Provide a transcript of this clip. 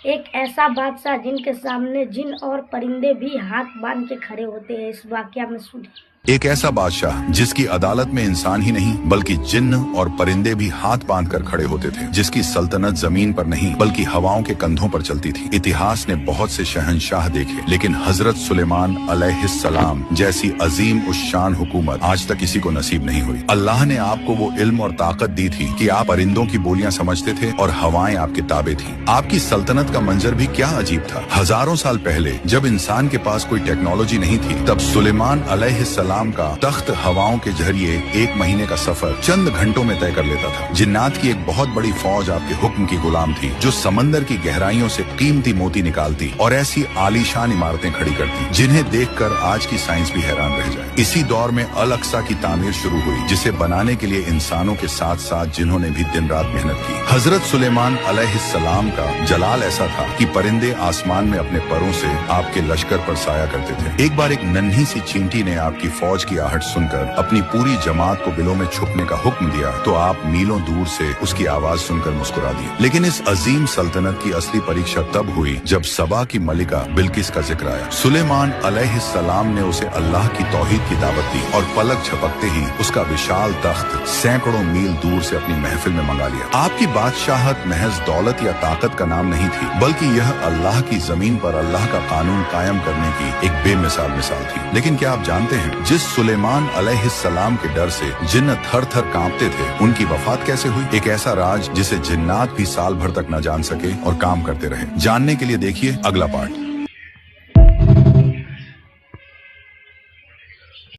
ایک ایسا بادشاہ جن کے سامنے جن اور پرندے بھی ہاتھ باندھ کے کھڑے ہوتے ہیں، اس واقعہ میں سنیں۔ ایک ایسا بادشاہ جس کی عدالت میں انسان ہی نہیں بلکہ جن اور پرندے بھی ہاتھ باندھ کر کھڑے ہوتے تھے، جس کی سلطنت زمین پر نہیں بلکہ ہواؤں کے کندھوں پر چلتی تھی۔ اتہاس نے بہت سے شہنشاہ دیکھے، لیکن حضرت سلیمان علیہ السلام جیسی عظیم الشان حکومت آج تک کسی کو نصیب نہیں ہوئی۔ اللہ نے آپ کو وہ علم اور طاقت دی تھی کہ آپ پرندوں کی بولیاں سمجھتے تھے اور ہوائیں آپ کے تابع تھیں۔ آپ کی سلطنت کا منظر بھی کیا عجیب تھا۔ ہزاروں سال پہلے جب انسان کے پاس کوئی ٹیکنالوجی نہیں تھی، تب سلیمان علیہ السلام کا تخت ہواؤں کے ذریعے 1 مہینے کا سفر چند گھنٹوں میں طے کر لیتا تھا۔ جنات کی ایک بہت بڑی فوج آپ کے حکم کی غلام تھی، جو سمندر کی گہرائیوں سے قیمتی موتی نکالتی اور ایسی عالیشان عمارتیں کھڑی کرتی جنہیں دیکھ کر آج کی سائنس بھی حیران رہ جائے۔ اسی دور میں الاقصی کی تعمیر شروع ہوئی، جسے بنانے کے لیے انسانوں کے ساتھ ساتھ جنہوں نے بھی دن رات محنت کی۔ حضرت سلیمان علیہ السلام کا جلال ایسا تھا کہ پرندے آسمان میں اپنے پروں سے آپ کے لشکر پر سایہ کرتے تھے۔ ایک بار ایک ننھی سی چینٹی نے آپ کی فوج کی آہٹ سن کر اپنی پوری جماعت کو بلوں میں چھپنے کا حکم دیا تو آپ میلوں دور سے اس کی آواز سن کر مسکرا دی۔ لیکن اس عظیم سلطنت کی اصلی پریکشا تب ہوئی جب سبا کی ملکہ بلقیس کا ذکر آیا۔ سلیمان علیہ السلام نے اسے اللہ کی توحید کی دعوت دی اور پلک جھپکتے ہی اس کا وشال تخت سینکڑوں میل دور سے اپنی محفل میں منگا لیا۔ آپ کی بادشاہت محض دولت یا طاقت کا نام نہیں تھی، بلکہ یہ اللہ کی زمین پر اللہ کا قانون قائم کرنے کی ایک بے مثال تھی۔ لیکن کیا آپ جانتے ہیں جس سلیمان علیہ السلام کے ڈر سے جن تھر تھر کانپتے تھے، ان کی وفات کیسے ہوئی؟ ایک ایسا راج جسے جنات بھی سال بھر تک نہ جان سکے اور کام کرتے رہے۔ جاننے کے لیے دیکھیے اگلا پارٹ۔